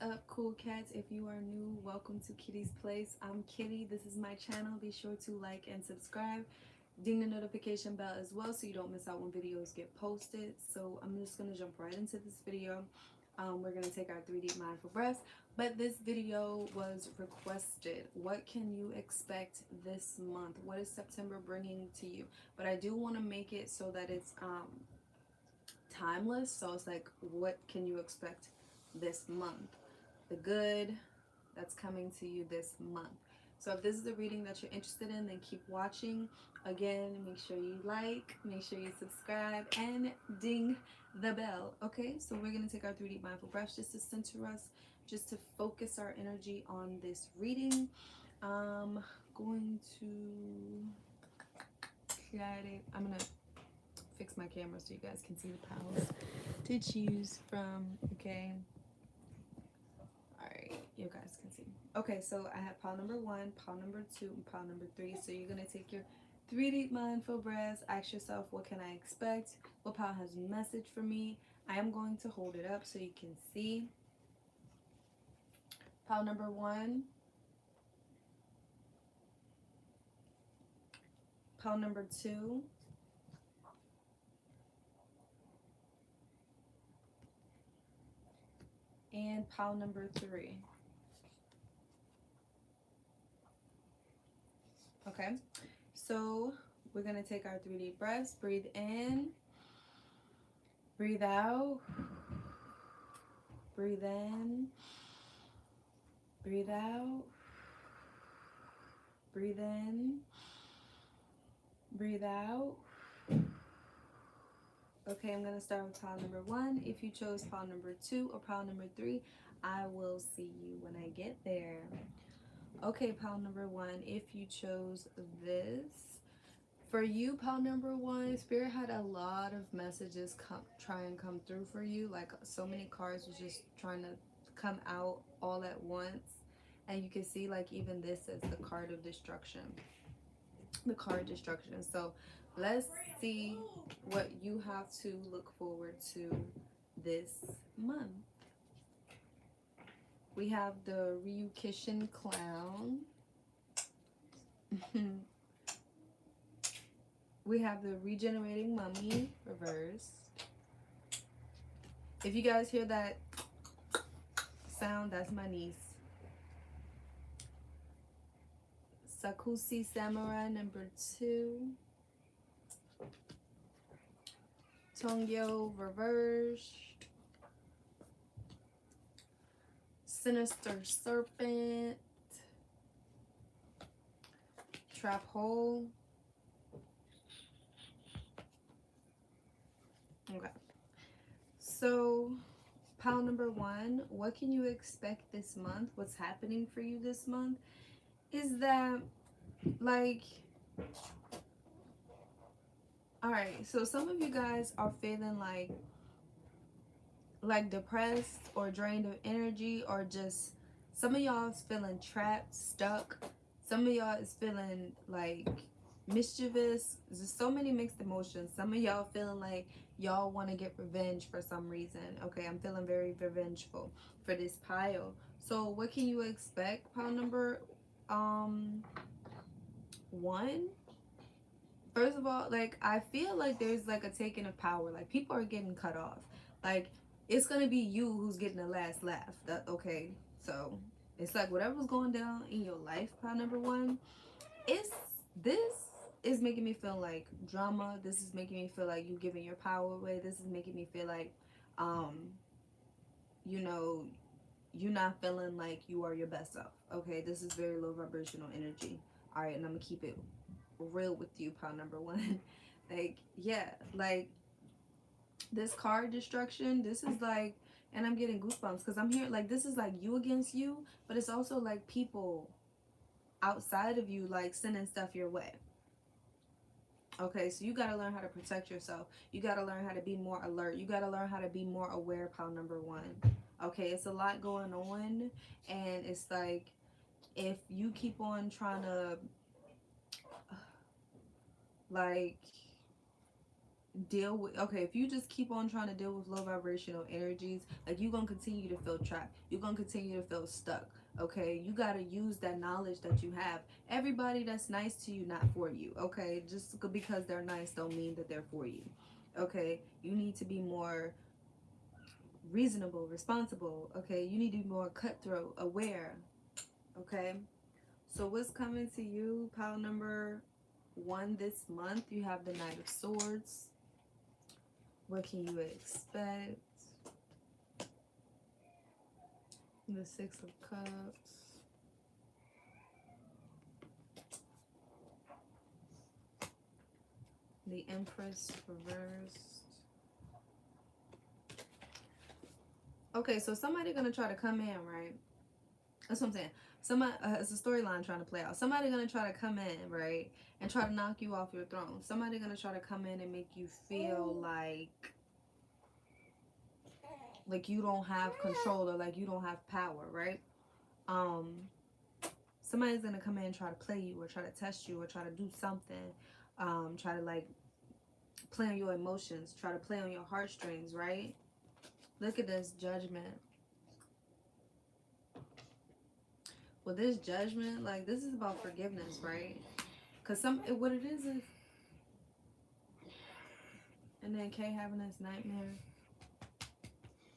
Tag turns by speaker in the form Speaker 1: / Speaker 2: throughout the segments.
Speaker 1: up, cool cats? If you are new, welcome to Kitty's Place. I'm Kitty. This is my channel. Be sure to like and subscribe. Ding the notification bell as well so you don't miss out when videos get posted. So I'm just going to jump right into this video. We're going to take our 3 deep mindful breaths. But this video was requested. What can you expect this month? What is September bringing to you? But I do want to make it so that it's timeless. So it's like, what can you expect this month? The good that's coming to you this month. So if this is the reading that you're interested in, then keep watching. Again, make sure you like, make sure you subscribe, and ding the bell. Okay, so we're going to take our 3 deep mindful breaths just to center us, just to focus our energy on this reading. Going to I'm going to fix my camera so you guys can see the piles to choose from. Okay, all right, you guys can see. Okay, so I have pile number 1, pile number 2, and pile number 3. So you're gonna take your 3 deep mindful breaths. Ask yourself, what can I expect? What pile has a message for me? I am going to hold it up so you can see. Pile number 1, pile number 2, and pile number 3. Okay, so we're gonna take our 3 deep breaths. Breathe in, breathe out, breathe in, breathe out, breathe in, breathe out. Okay, I'm gonna start with pile number 1. If you chose pile number 2 or pile number 3, I will see you when I get there. Okay, pile number 1, if you chose this, for you, pile number 1, Spirit had a lot of messages try and come through for you. Like, so many cards was just trying to come out all at once. And you can see, like, even this is the card of destruction. The card destruction. So let's see what you have to look forward to this month. We have the Ryukishin Clown. We have the Regenerating Mummy reversed. If you guys hear that sound, that's my niece. Sakushi Samurai number 2. Tongyo reversed. Sinister Serpent. Trap Hole. Okay. So, pile number 1, what can you expect this month? What's happening for you this month? Is that, like, alright, so some of you guys are feeling like depressed or drained of energy, or just some of y'all is feeling trapped, stuck. Some of y'all is feeling like mischievous. There's so many mixed emotions. Some of y'all feeling like y'all want to get revenge for some reason. Okay, I'm feeling very revengeful for this pile. So what can you expect, pile number 1? First of all, like, I feel like there's like a taking of power. Like, people are getting cut off. Like, it's gonna be you who's getting the last laugh. Okay, so it's like whatever's going down in your life, pile number 1, this is making me feel like drama. This is making me feel like you giving your power away. This is making me feel like you know, you're not feeling like you are your best self. Okay, this is very low vibrational energy. All right, and I'm gonna keep it real with you, pile number 1. Like, yeah, like this card destruction, this is like, and I'm getting goosebumps because I'm here, like, this is like you against you, but it's also like people outside of you, like, sending stuff your way. Okay, so you got to learn how to protect yourself. You got to learn how to be more alert. You got to learn how to be more aware, pile number 1. Okay, it's a lot going on, and it's like, if you keep on trying to, like, deal with, okay, if you just keep on trying to deal with low vibrational energies, like, you're gonna continue to feel trapped, you're gonna continue to feel stuck. Okay, you got to use that knowledge that you have. Everybody that's nice to you, not for you. Okay, just because they're nice don't mean that they're for you. Okay, you need to be more reasonable, responsible. Okay, you need to be more cutthroat, aware. Okay, so what's coming to you, pile number 1 this month? You have the Knight of Swords. What can you expect? The Six of Cups. The Empress reversed. Okay, so somebody gonna try to come in, right? That's what I'm saying. Somebody, it's a storyline trying to play out. Somebody gonna try to come in, right, and try to knock you off your throne. Somebody gonna try to come in and make you feel like you don't have control, or like you don't have power, right? Um, somebody's gonna come in and try to play you, or try to test you, or try to do something. Try to like play on your emotions, try to play on your heartstrings, right? Look at this Judgment. Well, this Judgment, like, this is about forgiveness, right? Because what it is, and then Kay having this nightmare.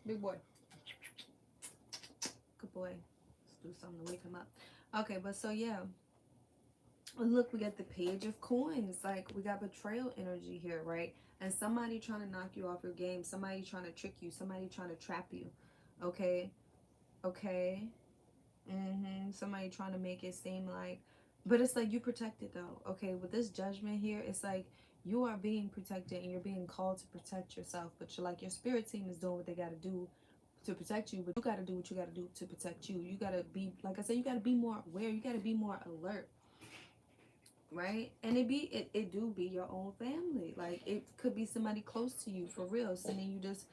Speaker 1: Big boy. Good boy. Let's do something to wake him up. Okay, but so yeah. Look, we got the Page of Coins. Like, we got betrayal energy here, right? And somebody trying to knock you off your game. Somebody trying to trick you. Somebody trying to trap you. Okay? Okay? Somebody trying to make it seem like, but it's like you protected though. Okay, with this Judgment here, it's like you are being protected and you're being called to protect yourself. But you're like, your spirit team is doing what they got to do to protect you, but you got to do what you got to do to protect you. You got to be, like I said, you got to be more aware. You got to be more alert, right? And it do be your own family. Like, it could be somebody close to you for real, sending you just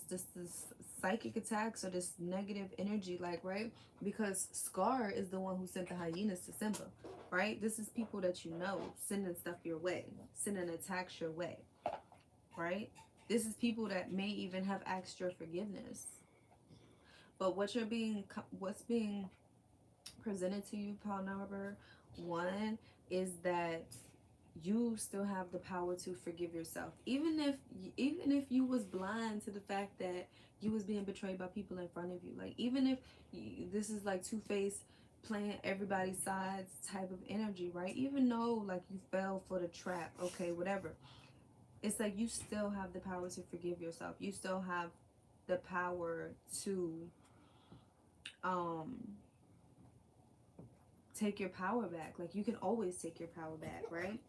Speaker 1: this psychic attacks or this negative energy, like, right? Because Scar is the one who sent the hyenas to Simba, right? This is people that you know sending stuff your way, sending attacks your way, right? This is people that may even have asked your forgiveness. But what's being presented to you, Paul Number 1, is that you still have the power to forgive yourself, even if you was blind to the fact that you was being betrayed by people in front of you. Like, even if this is like Two-Face playing everybody's sides type of energy, right? Even though like you fell for the trap, okay, whatever, it's like you still have the power to forgive yourself. You still have the power to um take your power back. Like, you can always take your power back, right?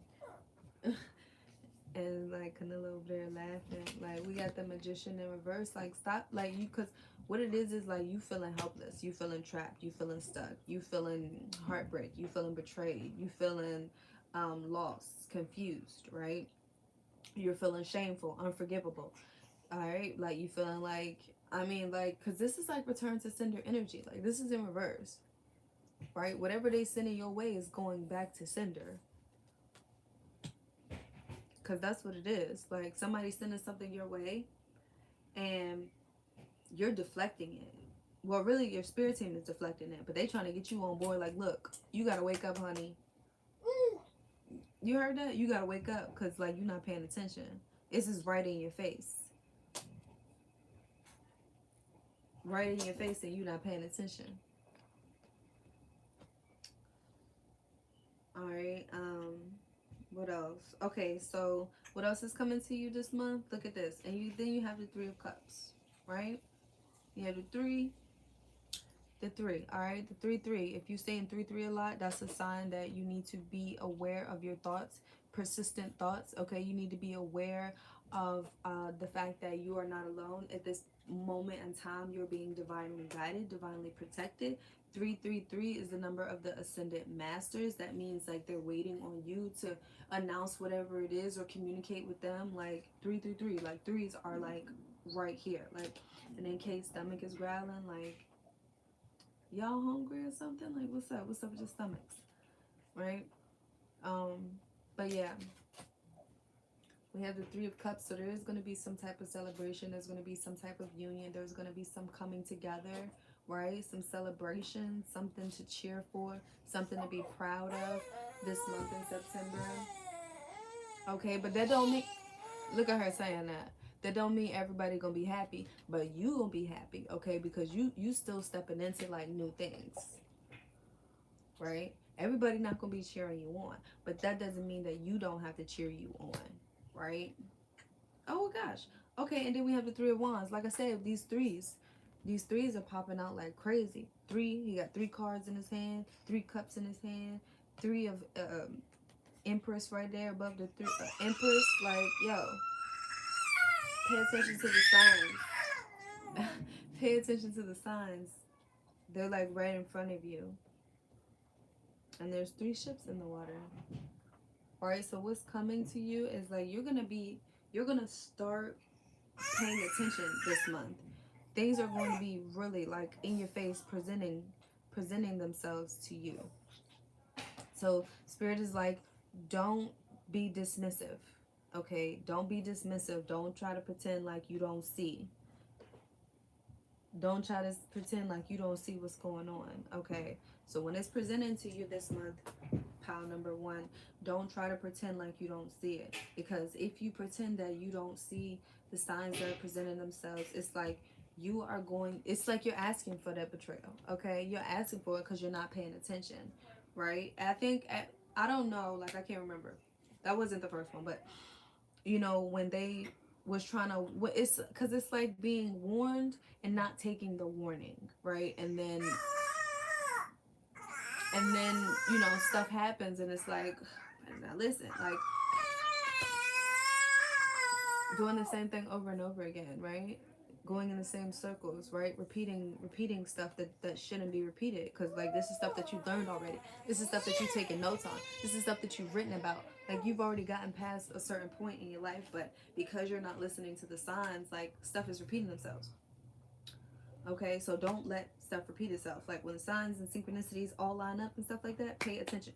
Speaker 1: And like Canelo over there laughing. Like, we got the Magician in reverse. Like, stop. Like, you, because what it is like you feeling helpless, you feeling trapped, you feeling stuck, you feeling heartbreak, you feeling betrayed, you feeling lost, confused, right? You're feeling shameful, unforgivable. All right, like, you feeling like, I mean, like, because this is like return to sender energy. Like, this is in reverse, right? Whatever they sending your way is going back to sender. Because that's what it is. Like, somebody sending something your way and you're deflecting it. Well, really, your spirit team is deflecting it, but they trying to get you on board. Like, look, you got to wake up, honey. You heard that? You got to wake up, because, like, you're not paying attention. This is right in your face. Right in your face, and you're not paying attention. All right. What else? Okay, so what else is coming to you this month? Look at this. And then you have the Three of Cups, right? You have the three. All right, the 3-3. If you stay in 3-3 a lot, that's a sign that you need to be aware of your thoughts, persistent thoughts. Okay, you need to be aware of the fact that you are not alone at this moment in time. You're being divinely guided, divinely protected. 333 is the number of the ascended masters. That means like they're waiting on you to announce whatever it is or communicate with them. Like 333, like threes are like right here. Like, and in case stomach is growling, like, y'all hungry or something? Like, what's up with your stomachs, right? But yeah, We have the Three of Cups, so there is going to be some type of celebration. There's going to be some type of union. There's going to be some coming together, right? Some celebration, something to cheer for, something to be proud of this month in September. Okay, but that don't mean, look at her saying that. That don't mean everybody gonna be happy, but you gonna be happy, okay? Because you still stepping into like new things, right? Everybody not gonna be cheering you on, but that doesn't mean that you don't have to cheer you on, right? Oh gosh. Okay, and then we have the Three of Wands. Like I said, these threes are popping out like crazy. Three, he got three cards in his hand, three cups in his hand, three of Empress right there above the three Empress. Like yo, pay attention to the signs. Pay attention to the signs. They're like right in front of you, and there's three ships in the water. All right, so what's coming to you is like you're gonna start paying attention this month. Things are going to be really like in your face, presenting themselves to you. So spirit is like, don't be dismissive. Okay, don't be dismissive. Don't try to pretend like you don't see. Don't try to pretend like you don't see what's going on. Okay, so when it's presented to you this month, pile number one, don't try to pretend like you don't see it, because if you pretend that you don't see the signs that are presenting themselves, it's like you are going, it's like you're asking for that betrayal. Okay, you're asking for it because you're not paying attention, right? I think I don't know, like I can't remember, that wasn't the first one, but you know when they was trying to, it's because it's like being warned and not taking the warning, right? And then you know stuff happens and it's like, now listen, like doing the same thing over and over again, right? Going in the same circles, right? Repeating stuff that shouldn't be repeated, because like this is stuff that you learned already. This is stuff that you've taken notes on. This is stuff that you've written about. Like you've already gotten past a certain point in your life, but because you're not listening to the signs, like stuff is repeating themselves. Okay, so don't let stuff repeat itself. Like when the signs and synchronicities all line up and stuff like that, pay attention.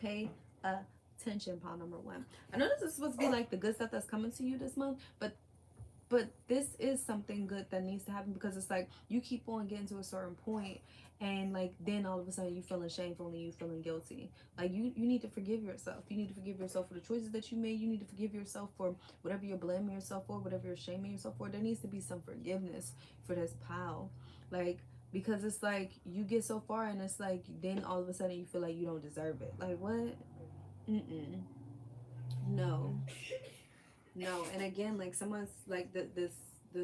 Speaker 1: Pay attention, pile number one. I know this is supposed to be like the good stuff that's coming to you this month, but this is something good that needs to happen, because it's like you keep on getting to a certain point and like then all of a sudden you feeling shameful and you feeling guilty. Like you need to forgive yourself. You need to forgive yourself for the choices that you made. You need to forgive yourself for whatever you're blaming yourself for, whatever you're shaming yourself for. There needs to be some forgiveness for this pile, like, because it's like you get so far and it's like then all of a sudden you feel like you don't deserve it. Like what? Mm-mm. No, no. And again, like someone's like the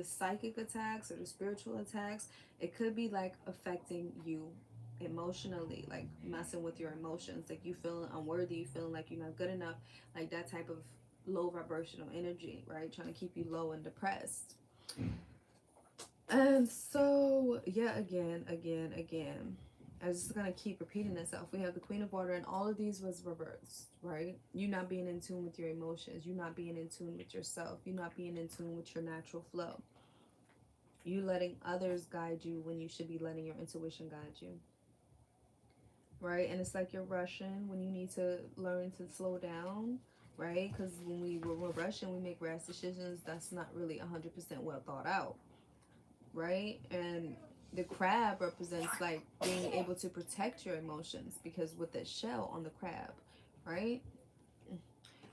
Speaker 1: psychic attacks or the spiritual attacks, it could be like affecting you emotionally, like messing with your emotions, like you feeling unworthy, you feeling like you're not good enough, like that type of low vibrational energy, right? Trying to keep you low and depressed. And so, yeah, again, it's just gonna keep repeating itself. We have the Queen of Water, and all of these was reversed, right? You not being in tune with your emotions, you not being in tune with yourself, you not being in tune with your natural flow. You letting others guide you when you should be letting your intuition guide you, right? And it's like you're rushing when you need to learn to slow down, right? Because when we're rushing, we make rash decisions that's not really 100% well thought out, right? And the crab represents like being able to protect your emotions, because with that shell on the crab, right?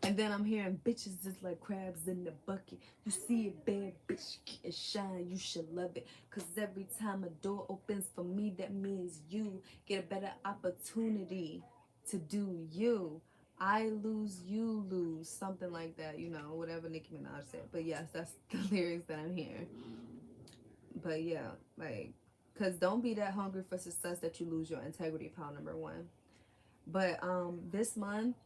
Speaker 1: And then I'm hearing bitches is like crabs in the bucket. You see a bad bitch get shine, you should love it. Cause every time a door opens for me, that means you get a better opportunity to do you. I lose, you lose. Something like that, you know, whatever Nicki Minaj said. But yes, that's the lyrics that I'm hearing. But yeah, like, cause don't be that hungry for success that you lose your integrity, pile number one. But this month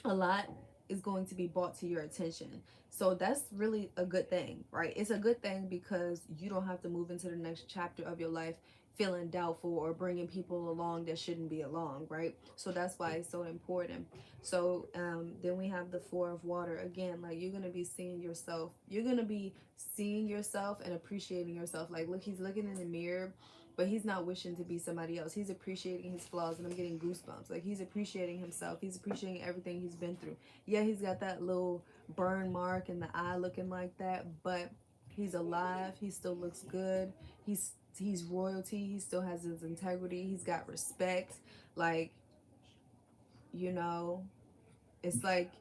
Speaker 1: a lot is going to be brought to your attention. So that's really a good thing, right? It's a good thing because you don't have to move into the next chapter of your life feeling doubtful or bringing people along that shouldn't be along, right? So that's why it's so important. So then we have the Four of Water again. Like you're gonna be seeing yourself. You're gonna be seeing yourself and appreciating yourself. Like look, he's looking in the mirror but he's not wishing to be somebody else. He's appreciating his flaws, and I'm getting goosebumps. Like, he's appreciating himself. He's appreciating everything he's been through. Yeah, he's got that little burn mark in the eye looking like that, but he's alive. He still looks good. He's royalty. He still has his integrity. He's got respect. Like, you know, it's like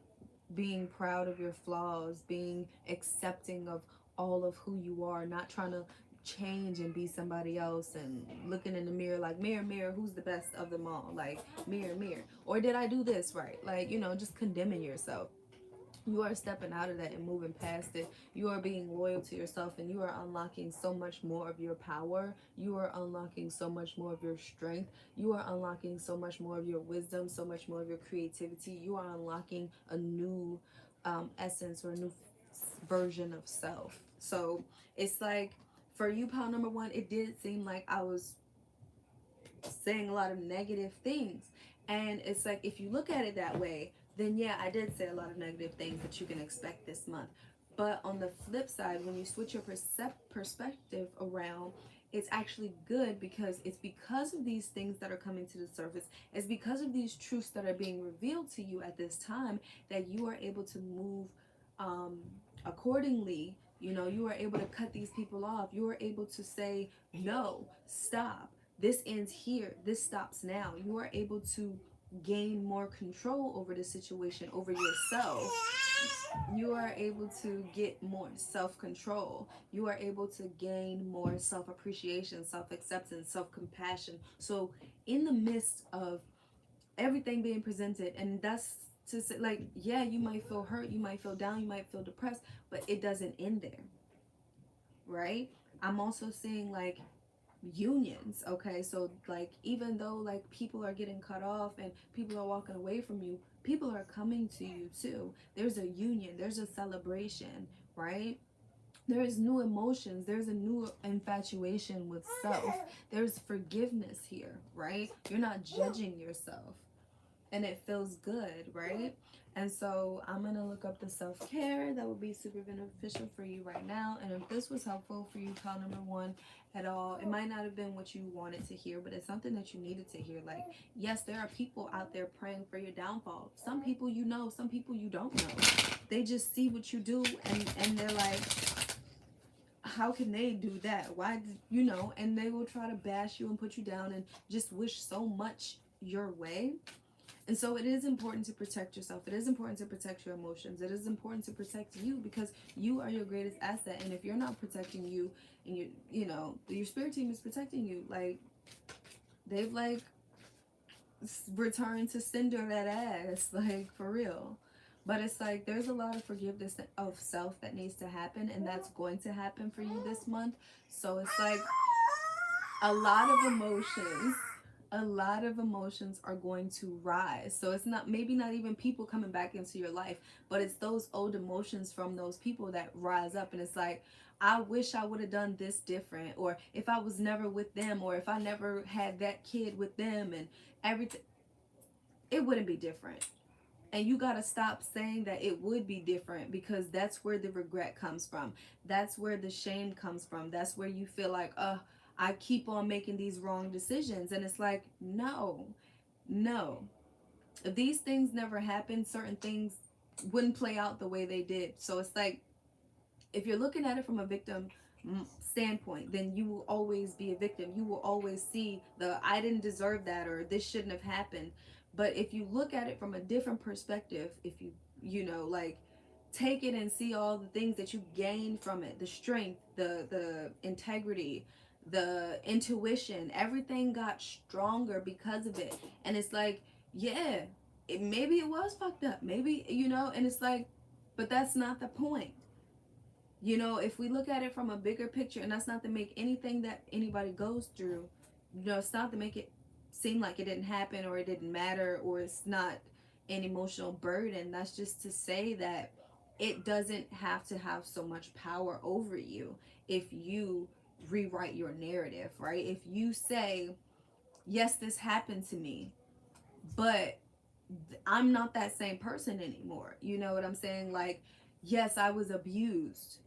Speaker 1: being proud of your flaws, being accepting of all of who you are, not trying to change and be somebody else, and looking in the mirror like, mirror, mirror, who's the best of them all? Like, mirror, mirror. Or did I do this right? Like, just condemning yourself. You are stepping out of that and moving past it. You are being loyal to yourself, and you are unlocking so much more of your power. You are unlocking so much more of your strength. You are unlocking so much more of your wisdom, so much more of your creativity. You are unlocking a new essence, or a new version of self. So it's like, for you, pal number one, it did seem like I was saying a lot of negative things. And it's like, if you look at it that way, then yeah, I did say a lot of negative things that you can expect this month. But on the flip side, when you switch your perspective around, it's actually good, because it's because of these things that are coming to the surface. It's because of these truths that are being revealed to you at this time, that you are able to move um, accordingly. You are able to cut these people off. You are able to say, no, stop, this ends here, this stops now. You are able to gain more control over the situation, over yourself. You are able to get more self-control. You are able to gain more self-appreciation, self-acceptance, self-compassion. So in the midst of everything being presented, and that's to say, like, yeah, you might feel hurt, you might feel down, you might feel depressed, but it doesn't end there, right? I'm also seeing, like, unions. Okay, so, like, even though, like, people are getting cut off and people are walking away from you, people are coming to you too. There's a union, there's a celebration, right? There's new emotions, there's a new infatuation with self, there's forgiveness here, right? You're not judging yourself, and it feels good, right? And so I'm gonna look up the self-care that would be super beneficial for you right now. And if this was helpful for you, call number one, at all, it might not have been what you wanted to hear, but it's something that you needed to hear. Like, yes, there are people out there praying for your downfall. Some people you know, some people you don't know. They just see what you do, and they're like, how can they do that? Why did and they will try to bash you and put you down and just wish so much your way. And so it is important to protect yourself. It is important to protect your emotions. It is important to protect you, because you are your greatest asset. And if you're not protecting you, and your spirit team is protecting you, like, they've, like, returned to sender that ass, like, for real. But it's like, there's a lot of forgiveness of self that needs to happen, and that's going to happen for you this month. So it's like, a lot of emotions are going to rise. So it's not, maybe not even people coming back into your life, but it's those old emotions from those people that rise up. And it's like, I wish I would have done this different, or if I was never with them, or if I never had that kid with them, and everything, it wouldn't be different. And you got to stop saying that it would be different, because that's where the regret comes from. That's where the shame comes from. That's where you feel like, I keep on making these wrong decisions. And it's like, no, no. If these things never happened, certain things wouldn't play out the way they did. So it's like, if you're looking at it from a victim standpoint, then you will always be a victim. You will always see the, I didn't deserve that, or this shouldn't have happened. But if you look at it from a different perspective, if like, take it and see all the things that you gained from it, the strength, the integrity, the intuition, everything got stronger because of it. And it's like, yeah, maybe it was fucked up, maybe, and it's like, but that's not the point. If we look at it from a bigger picture, and that's not to make anything that anybody goes through, it's not to make it seem like it didn't happen, or it didn't matter, or it's not an emotional burden. That's just to say that it doesn't have to have so much power over you if you rewrite your narrative, right? If you say, yes, this happened to me, but I'm not that same person anymore. You know what I'm saying? Like, yes, I was abused,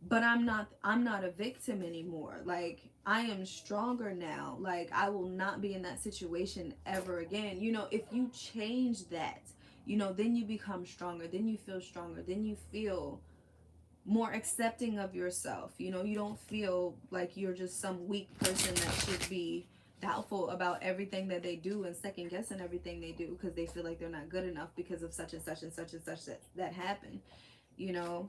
Speaker 1: but I'm not a victim anymore. Like, I am stronger now. Like, I will not be in that situation ever again. If you change that, then you become stronger, then you feel stronger, then you feel more accepting of yourself. You don't feel like you're just some weak person that should be doubtful about everything that they do and second guessing everything they do because they feel like they're not good enough because of such and such and such and such that happened. you know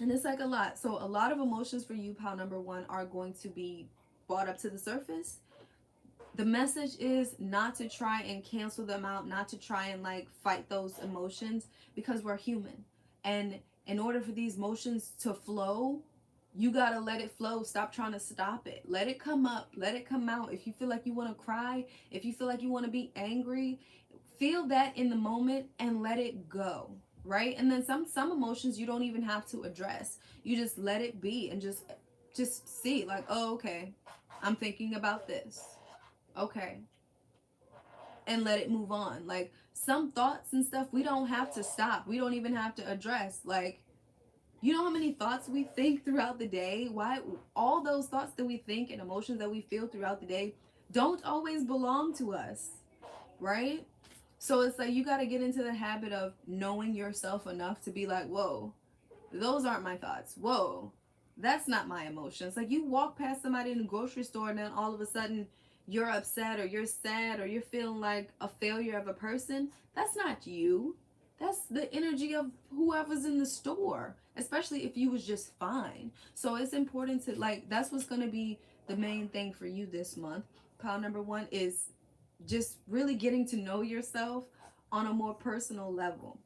Speaker 1: and it's like a lot. So a lot of emotions for you, pal number one, are going to be brought up to the surface. The message is not to try and cancel them out, not to try and like fight those emotions, because we're human. And in order for these emotions to flow, you got to let it flow. Stop trying to stop it. Let it come up, let it come out. If you feel like you want to cry, if you feel like you want to be angry, feel that in the moment and let it go. Right? And then some emotions you don't even have to address. You just let it be and just see like, oh, okay, I'm thinking about this. Okay, and let it move on. Like, some thoughts and stuff we don't have to stop, we don't even have to address. Like, you know how many thoughts we think throughout the day? Why all those thoughts that we think and emotions that we feel throughout the day don't always belong to us, right? So it's like you got to get into the habit of knowing yourself enough to be like, whoa, those aren't my thoughts. Whoa, that's not my emotions. Like, you walk past somebody in the grocery store and then all of a sudden you're upset or you're sad or you're feeling like a failure of a person. That's not you. That's the energy of whoever's in the store, especially if you was just fine. So it's important to, like, that's what's going to be the main thing for you this month. Pile number one is just really getting to know yourself on a more personal level.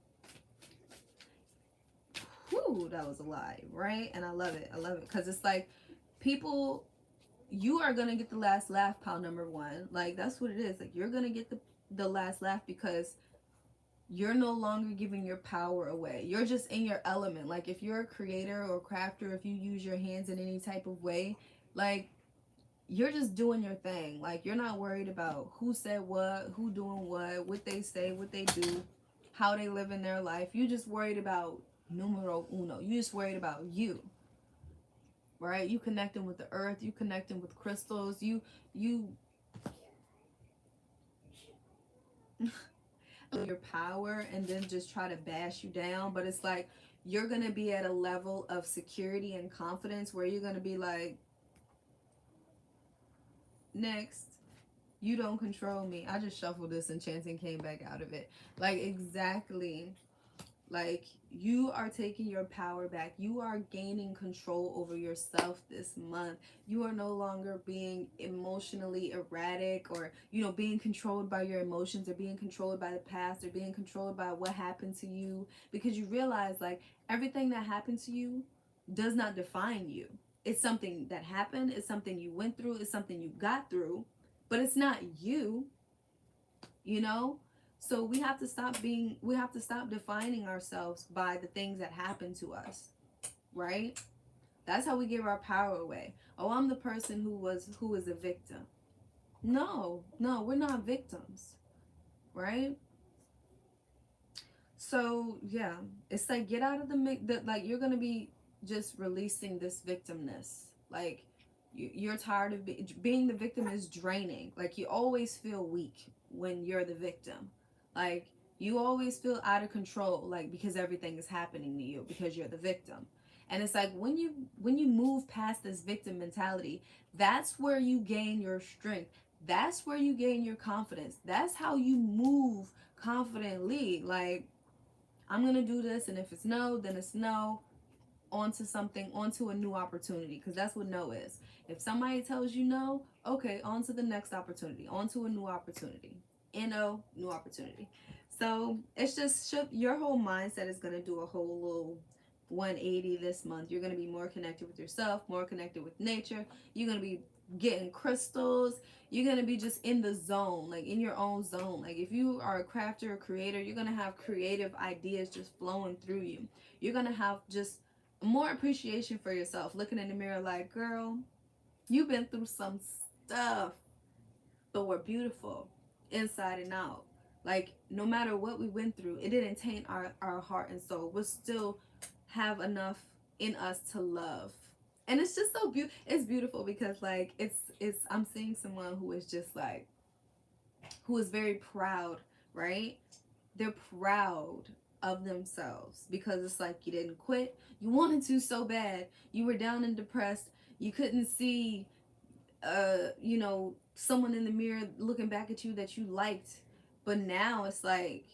Speaker 1: Whew, that was a lie, right? And I love it. I love it because it's like, people, you are gonna get the last laugh, pal number one. Like, that's what it is. Like, you're gonna get the last laugh because you're no longer giving your power away. You're just in your element. Like, if you're a creator or crafter, if you use your hands in any type of way, like, you're just doing your thing. Like, you're not worried about who said what, who doing what they say, what they do, how they live in their life. You just worried about numero uno. You just worried about you, right? You connecting with the earth, you connecting with crystals, you your power, and then just try to bash you down. But it's like, you're gonna be at a level of security and confidence where you're gonna be like, next. You don't control me. I just shuffled this and chanting came back out of it. Like, exactly. Like, you are taking your power back. You are gaining control over yourself this month. You are no longer being emotionally erratic, or, being controlled by your emotions, or being controlled by the past, or being controlled by what happened to you. Because you realize, like, everything that happened to you does not define you. It's something that happened, it's something you went through, it's something you got through, but it's not you, you know? So we have to stop defining ourselves by the things that happen to us, right? That's how we give our power away. Oh, I'm the person who is a victim. No, no, we're not victims, right? So yeah, it's like, get out of like, you're gonna be just releasing this victimness. Like, you're tired of being the victim is draining. Like, you always feel weak when you're the victim. Like, you always feel out of control, like, because everything is happening to you because you're the victim. And it's like, when you move past this victim mentality, that's where you gain your strength. That's where you gain your confidence. That's how you move confidently. Like, I'm gonna do this, and if it's no, then it's no. Onto something, onto a new opportunity, because that's what no is. If somebody tells you no, okay, on to the next opportunity, onto a new opportunity. New opportunity. So it's just your whole mindset is gonna do a whole little 180 this month. You're gonna be more connected with yourself, more connected with nature. You're gonna be getting crystals. You're gonna be just in the zone, like in your own zone. Like, if you are a crafter or creator, you're gonna have creative ideas just flowing through you. You're gonna have just more appreciation for yourself, looking in the mirror like, girl, you've been through some stuff, but we're beautiful inside and out. Like, no matter what we went through, it didn't taint our heart and soul. We'll still have enough in us to love. And it's just so beautiful. It's beautiful because like it's I'm seeing someone who is just like, who is very proud, right? They're proud of themselves because it's like you didn't quit. You wanted to so bad. You were down and depressed. You couldn't see someone in the mirror looking back at you that you liked. But now it's like,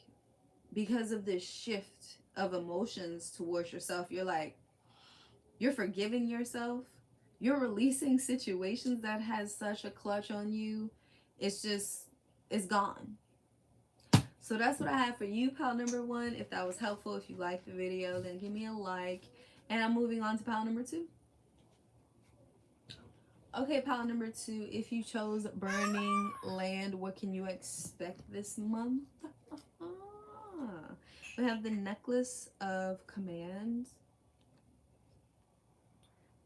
Speaker 1: because of this shift of emotions towards yourself, you're like, you're forgiving yourself. You're releasing situations that has such a clutch on you. It's just, it's gone. So that's what I have for you, pile number one. If that was helpful, if you liked the video, then give me a like. And I'm moving on to pile number two. Okay, pile number two. If you chose burning land, what can you expect this month? We have the necklace of command.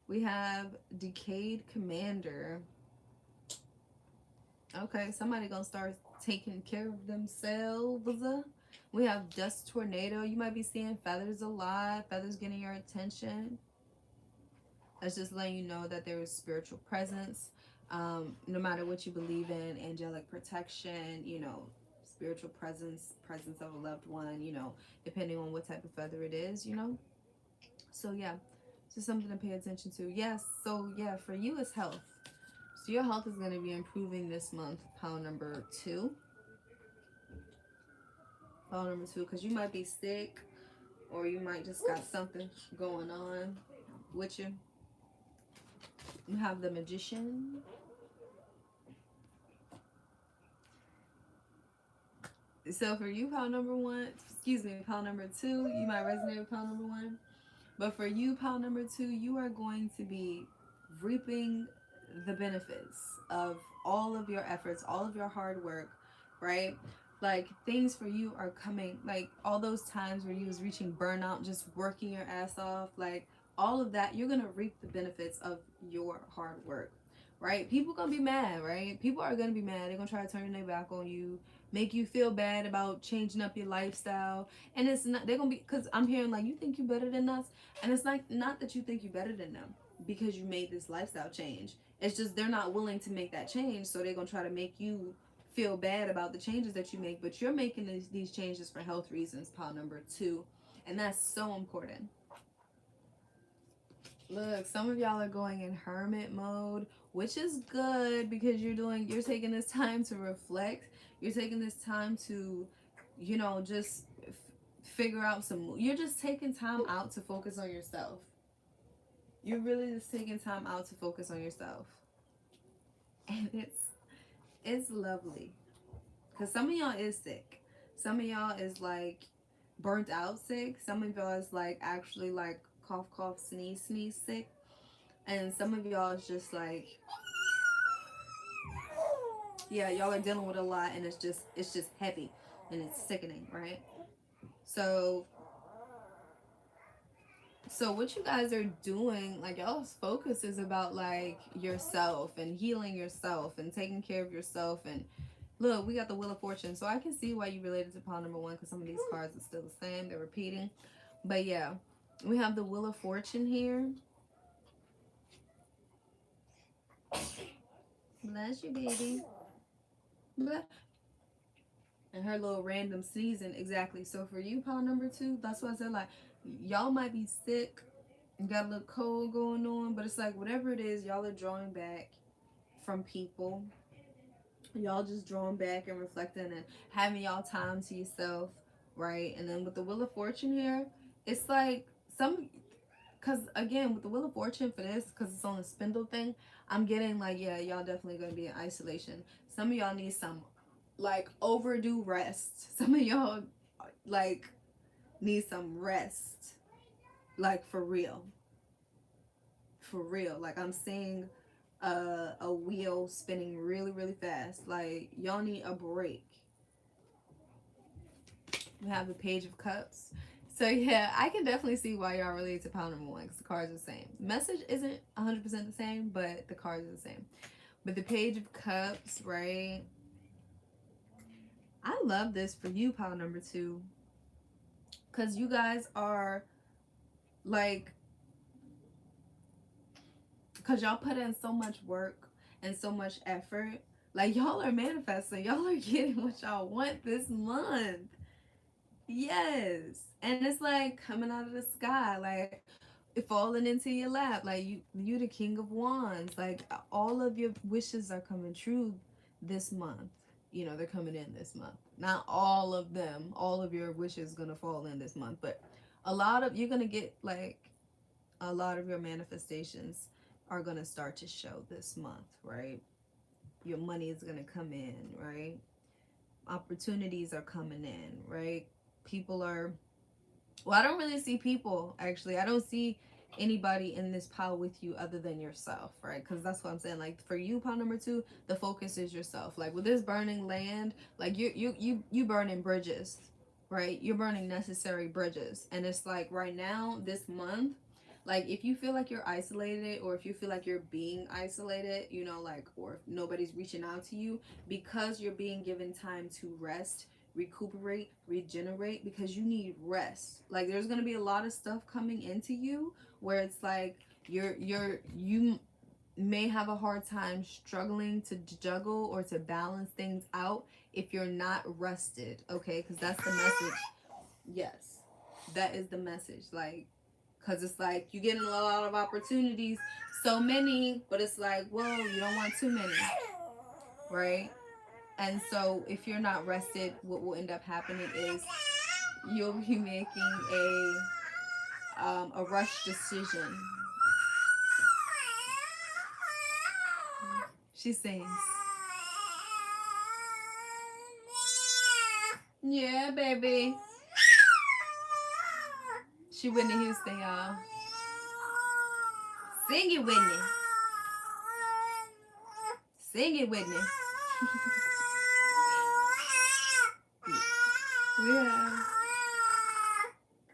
Speaker 1: We have decayed commander. Okay, somebody gonna start taking care of themselves. We have dust tornado. You might be seeing feathers a lot. Feathers getting your attention. That's just letting you know that there is spiritual presence. No matter what you believe in, angelic protection, spiritual presence, presence of a loved one, depending on what type of feather it is. So yeah, just something to pay attention to. Yes, so yeah, for you it's health. So your health is going to be improving this month, pile number two. Pile number two, because you might be sick or you might just got something going on with you. You have the magician. So for you, pile number one, pile number two, you might resonate with pile number one. But for you, pile number two, you are going to be reaping the benefits of all of your efforts, all of your hard work, right? Like things for you are coming, like all those times where you was reaching burnout, just working your ass off, like all of that, you're going to reap the benefits of your hard work, right? People gonna be mad, right? People are gonna be mad. They're gonna try to turn their back on you, make you feel bad about changing up your lifestyle. And it's not, they're gonna be, because I'm hearing like, you think you better than us. And it's like, not that you think you better than them because you made this lifestyle change. It's just they're not willing to make that change, so they're gonna try to make you feel bad about the changes that you make. But you're making these changes for health reasons, pile number two, and that's so important. Look, some of y'all are going in hermit mode, which is good because you're taking this time to reflect. You're taking this time to, just figure out you're just taking time out to focus on yourself. You're really just taking time out to focus on yourself. And it's lovely. Cause some of y'all is sick. Some of y'all is like burnt out sick. Some of y'all is like actually like cough cough sneeze sneeze sick. And some of y'all is just like, yeah, y'all are dealing with a lot, and it's just heavy and it's sickening, right? So what you guys are doing, like y'all's focus is about like yourself and healing yourself and taking care of yourself. And look, we got the Wheel of Fortune, so I can see why you related to pile number one, because some of these cards are still the same, they're repeating. But yeah, we have the Wheel of Fortune here. Bless you, baby. Bless. And her little random sneezing, exactly. So for you, pile number two, that's why I said, like, y'all might be sick, got a little cold going on, but it's like whatever it is, y'all are drawing back from people. Y'all just drawing back and reflecting and having y'all time to yourself, right? And then with the Wheel of Fortune here, it's like because again, with the Wheel of Fortune for this, because it's on the spindle thing, I'm getting like, yeah, y'all definitely gonna be in isolation. Some of y'all need some like overdue rest. Some of y'all like need some rest, like for real. Like I'm seeing a wheel spinning really really fast. Like y'all need a break. We have the Page of Cups. So yeah, I can definitely see why y'all relate to pile number one, because the cards are the same. Message isn't 100% the same, but the cards are the same. But the Page of Cups, right? I love this for you, pile number two, because you guys are like because y'all put in so much work and so much effort. Like, y'all are manifesting. Y'all are getting what y'all want this month. Yes. And it's like coming out of the sky, like it falling into your lap. Like you the king of wands. Like all of your wishes are coming true this month. You know, they're coming in this month. Not all of them. All of your wishes gonna fall in this month, but a lot of you're gonna get like a lot of your manifestations are gonna start to show this month, right? Your money is gonna come in, right? Opportunities are coming in, right? People are, well, I don't really see people actually. I don't see anybody in this pile with you other than yourself, right? Because that's what I'm saying. Like for you, pile number 2, the focus is yourself. Like with this burning land, like you burning bridges, right? You're burning necessary bridges, and it's like right now, this month, like if you feel like you're isolated, or if you feel like you're being isolated, you know, like, or if nobody's reaching out to you, because you're being given time to rest, recuperate, regenerate, because you need rest. Like there's going to be a lot of stuff coming into you where it's like you may have a hard time struggling to juggle or to balance things out if you're not rested, okay? Because that's the message. Yes, that is the message. Like, because it's like you're getting a lot of opportunities, so many, but it's like, whoa, you don't want too many, right? And so if you're not rested, what will end up happening is you'll be making a rush decision. She sings. Yeah, baby. She Whitney Houston, y'all. Sing it, Whitney. Sing it, Whitney. Yeah.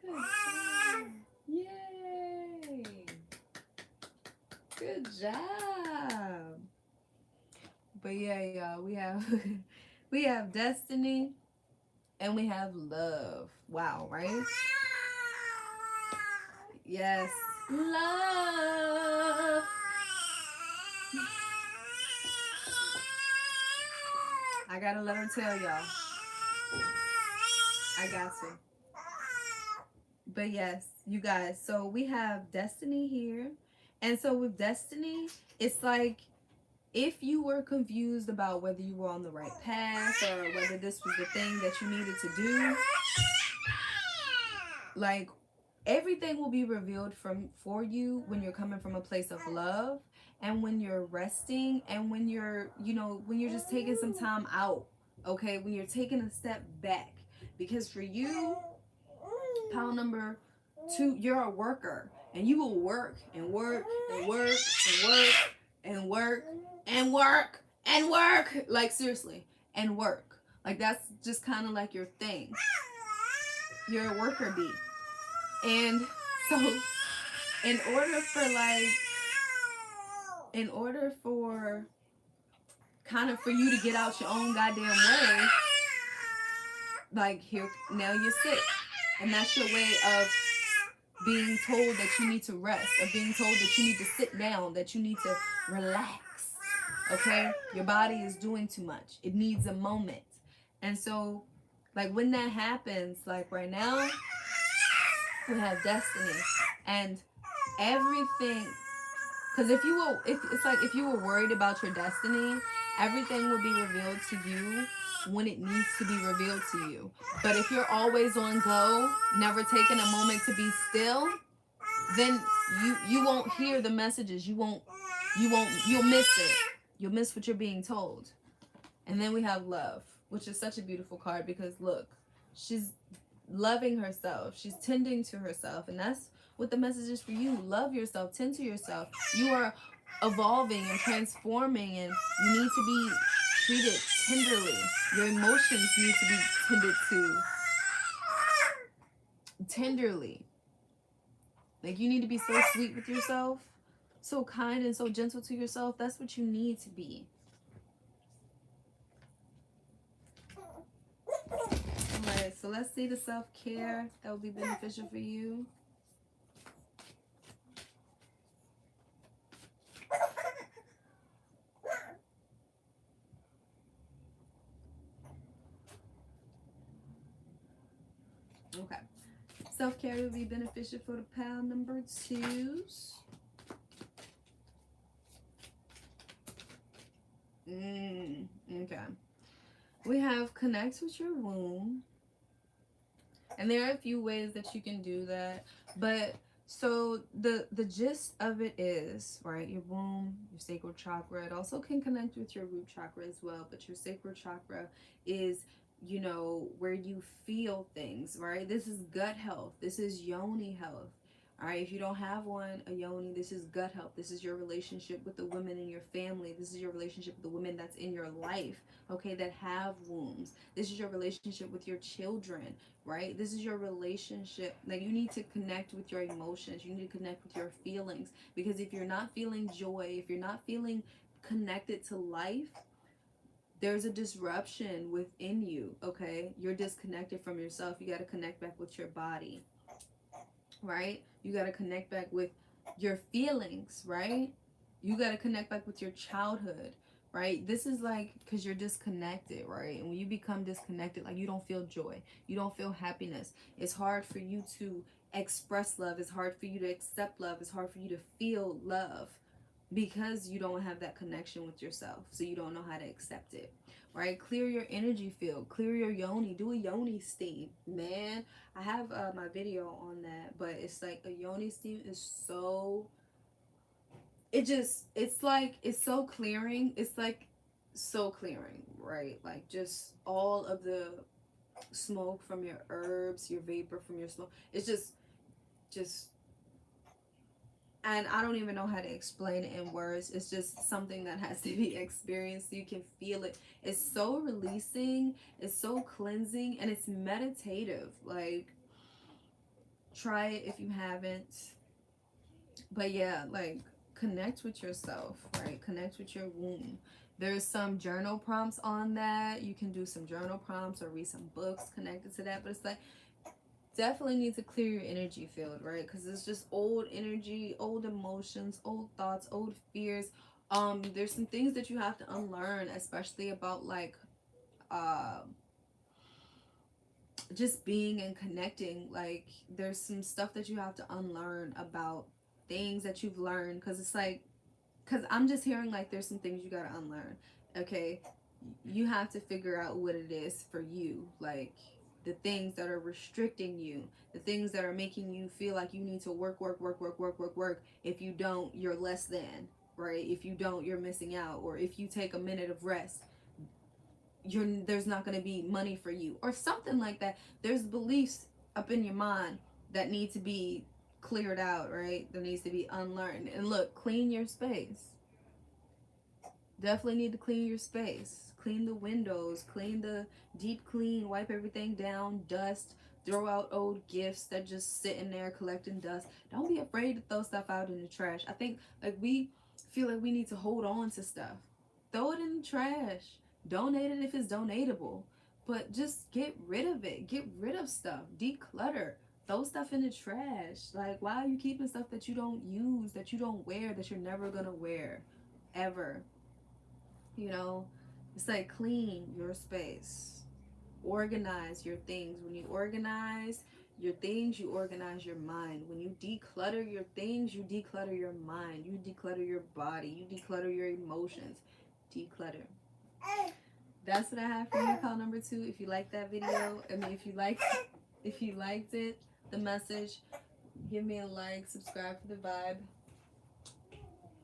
Speaker 1: Good job. Yay. Good job. But yeah, y'all, we have destiny and we have love. Wow, right? Yes. Love. I gotta let her tell y'all. I got to. But yes, you guys, so we have destiny here. And so with destiny, it's like if you were confused about whether you were on the right path or whether this was the thing that you needed to do, like everything will be revealed for you when you're coming from a place of love, and when you're resting, and when you're, you know, when you're just taking some time out, okay? When you're taking a step back. Because for you, pile number 2, you're a worker, and you will work and work and work and work and work and work and work, like seriously, and work. Like that's just kind of like your thing. You're a worker bee. And so in order for kind of for you to get out your own goddamn way, like here now you're sick, and that's your way of being told that you need to rest, of being told that you need to sit down, that you need to relax. Okay, your body is doing too much, it needs a moment. And so like when that happens, like right now we have destiny and everything. Because if it's like if you were worried about your destiny, everything will be revealed to you when it needs to be revealed to you. But if you're always on go, never taking a moment to be still, then you won't hear the messages. You'll miss it. You'll miss what you're being told. And then we have love, which is such a beautiful card because look, she's loving herself. She's tending to herself, and that's what the message is for you. Love yourself, tend to yourself. You are evolving and transforming, and you need to be treated tenderly. Your emotions need to be tended to tenderly. Like you need to be so sweet with yourself, so kind and so gentle to yourself. That's what you need to be. Alright, so let's see the self-care that will be beneficial for you. Okay. Self-care will be beneficial for the pile number twos. Okay. We have connect with your womb. And there are a few ways that you can do that. But so the gist of it is, right, your womb, your sacral chakra, it also can connect with your root chakra as well, but your sacral chakra is, you know, where you feel things, right? This is gut health. This is yoni health. All right, if you don't have one, a yoni, this is gut health. This is your relationship with the women in your family. This is your relationship with the women that's in your life, okay, that have wombs. This is your relationship with your children, right? This is your relationship. Like, you need to connect with your emotions. You need to connect with your feelings. Because if you're not feeling joy, if you're not feeling connected to life, there's a disruption within you, okay? You're disconnected from yourself. You got to connect back with your body, right? You got to connect back with your feelings, right? You got to connect back with your childhood, right? This is like, because you're disconnected, right? And when you become disconnected, like, you don't feel joy, you don't feel happiness. It's hard for you to express love, it's hard for you to accept love, it's hard for you to feel love, because you don't have that connection with yourself, so you don't know how to accept it, right? Clear your energy field, clear your yoni, do a yoni steam, man. I have my video on that, but it's like a yoni steam is so, it's like, it's so clearing, it's like so clearing, right? Like, just all of the smoke from your herbs, your vapor from your smoke, it's just and I don't even know how to explain it in words. It's just something that has to be experienced. You can feel it. It's so releasing, it's so cleansing, and it's meditative. Like, try it if you haven't. But yeah, like, connect with yourself, right? Connect with your womb. There's some journal prompts on that. You can do some journal prompts or read some books connected to that. But it's like, definitely need to clear your energy field, right? Because it's just old energy, old emotions, old thoughts, old fears. There's some things that you have to unlearn, especially about, like, uh just being and connecting. Like, there's some stuff that you have to unlearn about things that you've learned, because it's like, because I'm just hearing, like, there's some things you got to unlearn, okay? You have to figure out what it is for you, like, the things that are restricting you, the things that are making you feel like you need to work. If you don't, you're less than, right? If you don't, you're missing out. Or if you take a minute of rest, there's not going to be money for you, or something like that. There's beliefs up in your mind that need to be cleared out, right? That needs to be unlearned. And look, clean your space. Definitely need to clean your space. Clean the windows, clean the deep clean, wipe everything down, dust, throw out old gifts that just sitting there collecting dust. Don't be afraid to throw stuff out in the trash. I think, like, we feel like we need to hold on to stuff. Throw it in the trash. Donate it if it's donatable. But just get rid of it. Get rid of stuff. Declutter. Throw stuff in the trash. Like, why are you keeping stuff that you don't use, that you don't wear, that you're never gonna wear? Ever. You know, it's like, clean your space, organize your things. When you organize your things, you organize your mind. When you declutter your things, you declutter your mind, you declutter your body, you declutter your emotions. Declutter. That's what I have for you, call number 2. If you like that video, I mean, if you liked it, the message, give me a like, subscribe for the vibe,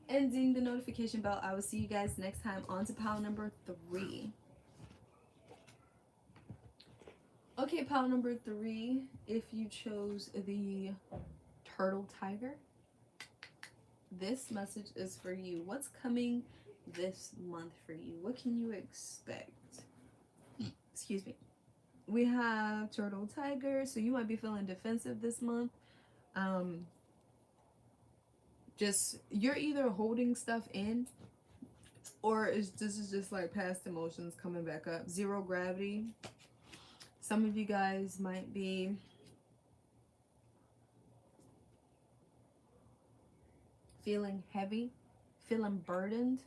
Speaker 1: and ding the notification bell. I will see you guys next time. On to pile number 3. Okay, pile number 3. If you chose the turtle tiger, this message is for you. What's coming this month for you? What can you expect? Excuse me. We have turtle tiger, so you might be feeling defensive this month. Um, just, you're either holding stuff in, or this is just like past emotions coming back up. Zero gravity. Some of you guys might be feeling heavy, feeling burdened.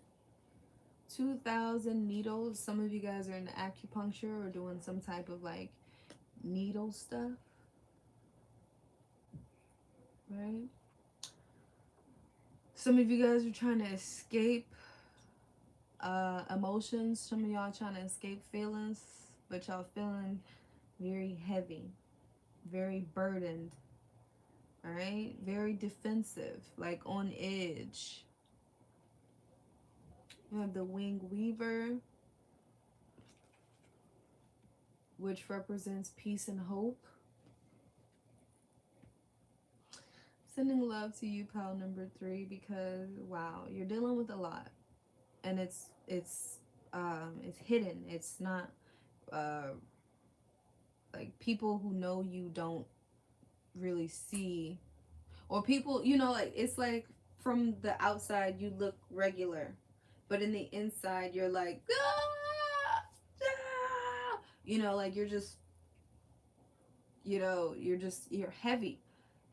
Speaker 1: 2,000 needles. Some of you guys are in acupuncture or doing some type of, like, needle stuff. right? Some of you guys are trying to escape emotions. Some of y'all trying to escape feelings, but y'all feeling very heavy, very burdened, all right? Very defensive, like on edge. You have the wing weaver, which represents peace and hope. Sending love to you, pal number 3, because wow, you're dealing with a lot, and it's hidden. It's not uh, like people who know you don't really see, or people, you know, like it's like from the outside you look regular, but in the inside you're like ah, ah, you know, like you're just, you know, you're heavy,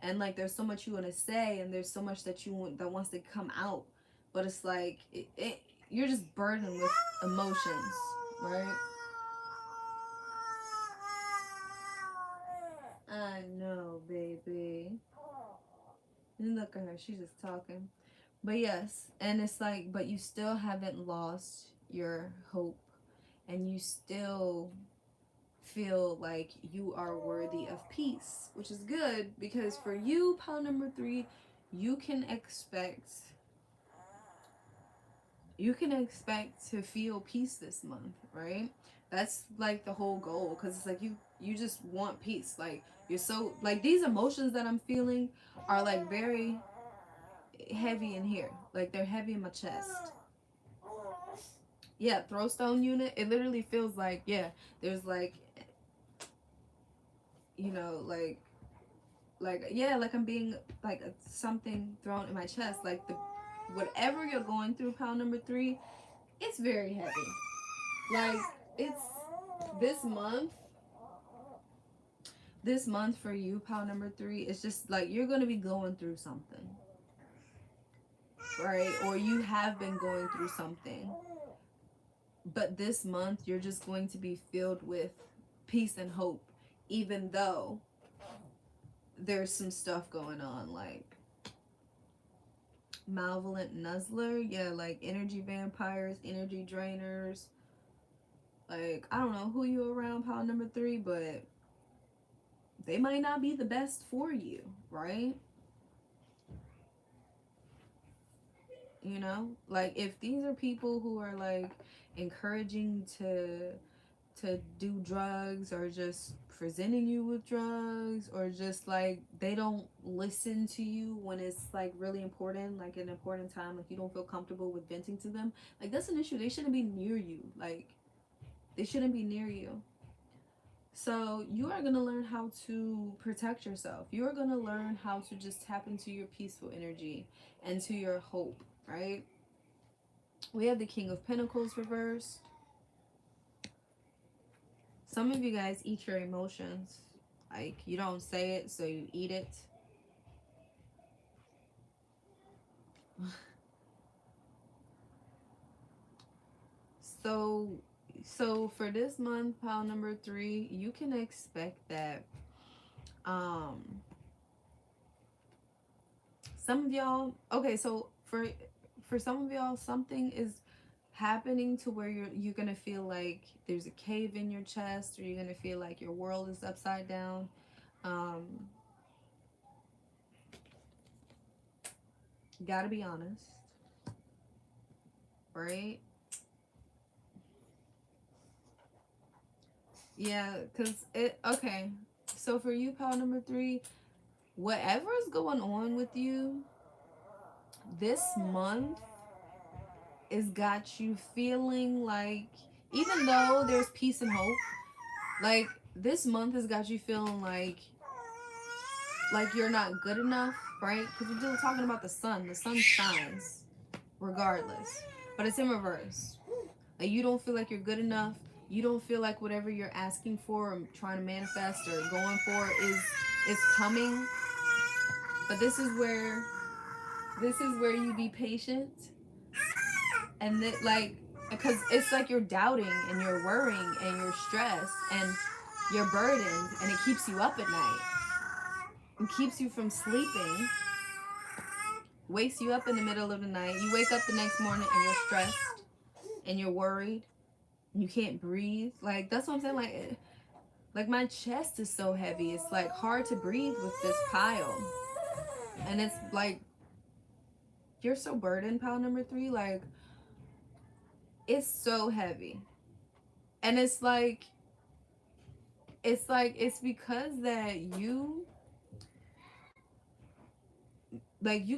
Speaker 1: and like there's so much you want to say, and there's so much that you want that wants to come out, but it's like you're just burdened with emotions, right? I know, baby. And look at her, she's just talking. But yes, and it's like, but you still haven't lost your hope, and you still feel like you are worthy of peace, which is good, because for you, pile number 3, you can expect to feel peace this month, right? That's like the whole goal, because it's like you just want peace. Like you're so, like these emotions that I'm feeling are like very heavy in here, like they're heavy in my chest. Yeah, throw stone unit, it literally feels like, yeah, there's like, you know, like yeah, like I'm being like something thrown in my chest, like the whatever you're going through, pile number 3, it's very heavy. Like it's this month this month for you, pile number 3, it's just like you're gonna be going through something, right? Or you have been going through something, but this month you're just going to be filled with peace and hope, even though there's some stuff going on, like malevolent nuzzler, yeah, like energy vampires, energy drainers. Like I don't know who you around, pile number 3, but they might not be the best for you, right? You know, like if these are people who are like encouraging to do drugs, or just presenting you with drugs, or just like they don't listen to you when it's like really important, like an important time, like you don't feel comfortable with venting to them, like that's an issue. They shouldn't be near you. Like they shouldn't be near you. So you are going to learn how to protect yourself. You are going to learn how to just tap into your peaceful energy and to your hope, right? We have the King of Pentacles reversed. Some of you guys eat your emotions. Like you don't say it, so you eat it. So for this month, pile number 3, you can expect that some of y'all, okay, so for some of y'all, something is happening to where you're gonna feel like there's a cave in your chest, or you're gonna feel like your world is upside down. um Gotta be honest, right? Yeah, because it, okay, so for you, pile number 3, whatever is going on with you this month is got you feeling like, even though there's peace and hope, like this month has got you feeling like you're not good enough, right? Because we're talking about the sun shines regardless, but it's in reverse. Like you don't feel like you're good enough. You don't feel like whatever you're asking for, or trying to manifest, or going for is coming. But this is where you be patient, and that, like, because it's like you're doubting, and you're worrying, and you're stressed, and you're burdened, and it keeps you up at night. It keeps you from sleeping, wakes you up in the middle of the night. You wake up the next morning and you're stressed and you're worried. You can't breathe. Like, that's what I'm saying. Like my chest is so heavy. It's like hard to breathe with this pile. And it's like, you're so burdened, pile number 3. Like, it's so heavy. And it's because that you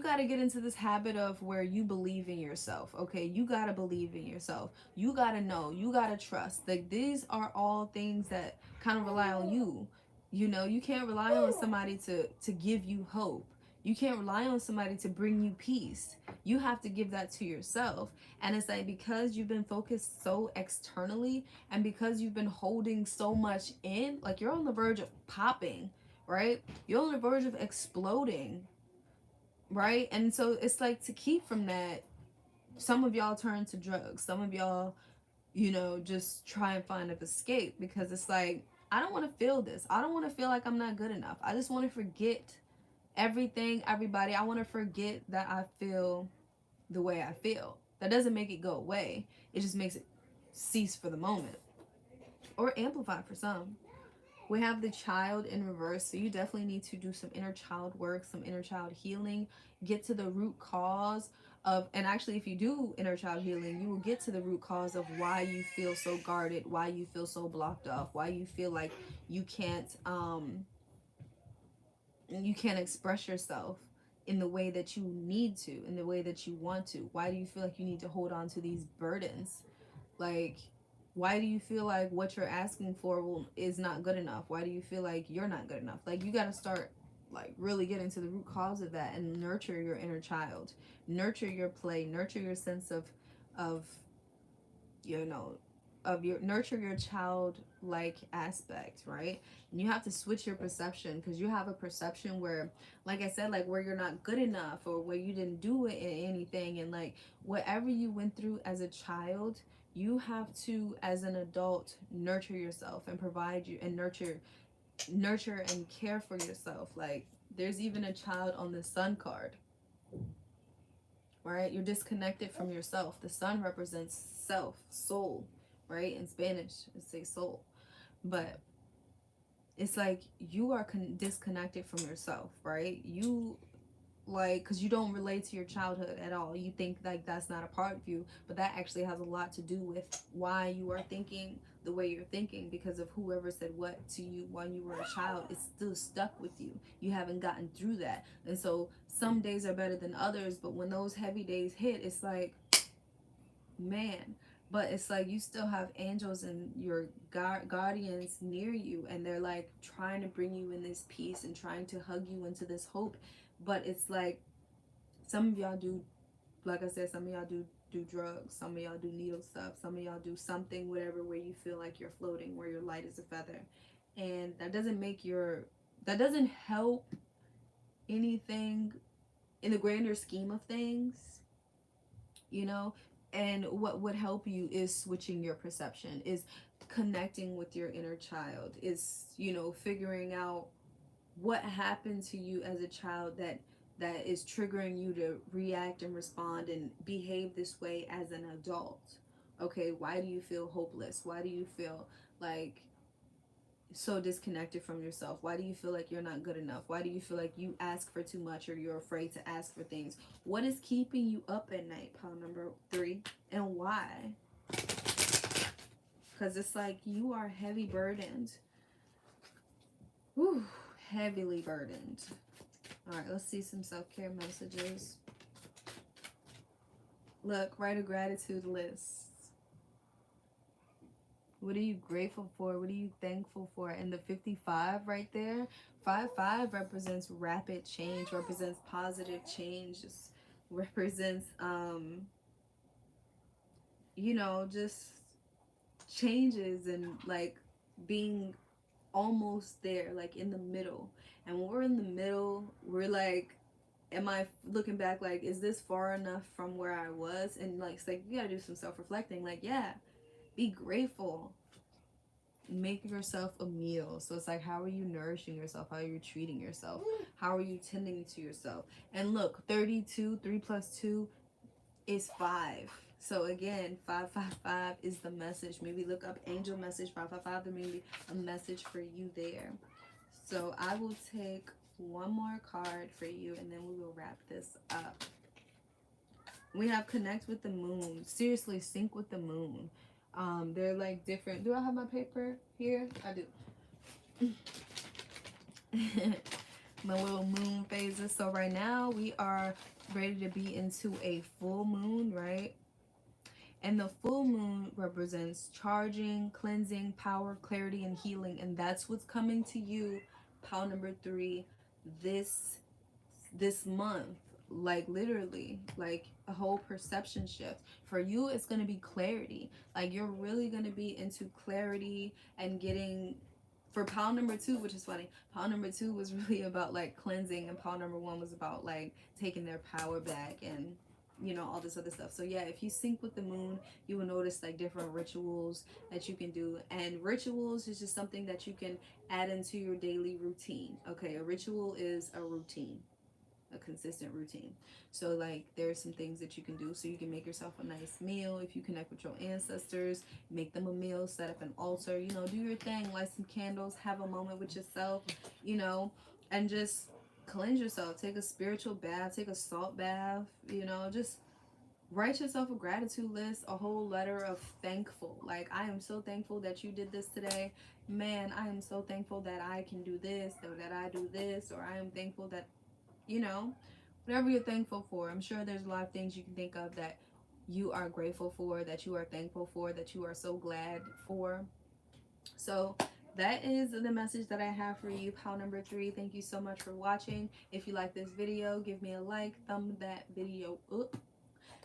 Speaker 1: got to get into this habit of where you believe in yourself. Okay, you got to believe in yourself. You got to know, you got to trust. Like, these are all things that kind of rely on you. You know, you can't rely on somebody to give you hope. You can't rely on somebody to bring you peace. You have to give that to yourself. And it's like, because you've been focused so externally, and because you've been holding so much in, like, you're on the verge of popping, right? You're on the verge of exploding, right? And so it's like, to keep from that, some of y'all turn to drugs. Some of y'all, just try and find an escape, because it's like, I don't want to feel this. I don't want to feel like I'm not good enough. I just want to forget everything, everybody. I want to forget that I feel the way I feel. That doesn't make it go away. It just makes it cease for the moment, or amplify for some. We have the child in reverse, so you definitely need to do some inner child work, some inner child healing, get to the root cause of, and actually, if you do inner child healing, you will get to the root cause of why you feel so guarded, why you feel so blocked off, why you feel like you can't express yourself in the way that you need to, in the way that you want to. Why do you feel like you need to hold on to these burdens? Like, why do you feel like what you're asking for is not good enough? Why do you feel like you're not good enough? Like, you got to start, like, really getting to the root cause of that, and nurture your inner child, nurture your play, nurture your sense of you know of your nurture your childlike aspect, right? And you have to switch your perception, because you have a perception where, like I said, like, where you're not good enough, or where you didn't do it in anything, and like, whatever you went through as a child, you have to, as an adult, nurture yourself and provide you, and nurture and care for yourself. Like, there's even a child on the sun card, right? You're disconnected from yourself. The sun represents self, soul, right? In Spanish, it says soul. But it's like, you are disconnected from yourself, right? You, like, because you don't relate to your childhood at all. You think like that's not a part of you, but that actually has a lot to do with why you are thinking the way you're thinking, because of whoever said what to you when you were a child. It's still stuck with you. You haven't gotten through that. And so some days are better than others, but when those heavy days hit, it's like, man. But it's like, you still have angels and your guardians near you, and they're like trying to bring you in this peace and trying to hug you into this hope. But it's like, some of y'all do, like I said, some of y'all do drugs, some of y'all do needle stuff, some of y'all do something, whatever, where you feel like you're floating, where you're light as a feather. And that doesn't help anything in the grander scheme of things, you know. And what would help you is switching your perception, is connecting with your inner child, is, figuring out what happened to you as a child that is triggering you to react and respond and behave this way as an adult. Okay, why do you feel hopeless? Why do you feel like so disconnected from yourself? Why do you feel like you're not good enough? Why do you feel like you ask for too much, or you're afraid to ask for things? What is keeping you up at night, pile number 3, and why? Because it's like, you are heavy burdened. Whew, heavily burdened. All right, let's see some self-care messages. Look, write a gratitude list. What are you grateful for? What are you thankful for? And the 55 right there, 5 represents rapid change, represents positive change, represents just changes, and like being almost there, like in the middle. And when we're in the middle, we're like, am I looking back, like, is this far enough from where I was? And like, it's like, you gotta do some self-reflecting. Like, yeah, be grateful. make yourself a meal. So it's like, how are you nourishing yourself? How are you treating yourself? How are you tending to yourself? And look, 32, 3 plus 2 is 5. So again, 555 is the message. Maybe look up angel message 555. There may be a message for you there. So I will take one more card for you and then we will wrap this up. We have connect with the moon. Seriously, sync with the moon. They're like different. Do I have my paper here? I do. My little moon phases. So right now we are ready to be into a full moon, right? And the full moon represents charging, cleansing, power, clarity, and healing. And that's what's coming to you, pile number 3, this this month. Like literally, like a whole perception shift. For you, it's gonna be clarity. Like you're really gonna be into clarity and getting for pile number 2, which is funny. Pile number 2 was really about like cleansing, and pile number 1 was about like taking their power back and all this other stuff. So yeah, if you sync with the moon, you will notice like different rituals that you can do. And rituals is just something that you can add into your daily routine. Okay, a ritual is a routine, a consistent routine. So like there's some things that you can do. So you can make yourself a nice meal. If you connect with your ancestors, make them a meal, set up an altar, do your thing, light some candles, have a moment with yourself, you know and just cleanse yourself. Take a spiritual bath, take a salt bath, just write yourself a gratitude list, a whole letter of thankful. Like, I am so thankful that you did this today. Man, I am so thankful that I can do this, or that I do this, or I am thankful that, you know, whatever you're thankful for. I'm sure there's a lot of things you can think of that you are grateful for, that you are thankful for, that you are so glad for. So that is the message that I have for you, pal number 3. Thank you so much for watching. If you like this video, give me a like, thumb that video up,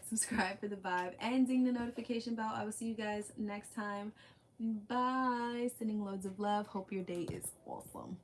Speaker 1: subscribe for the vibe, and ding the notification bell. I will see you guys next time. Bye. Sending loads of love. Hope your day is awesome.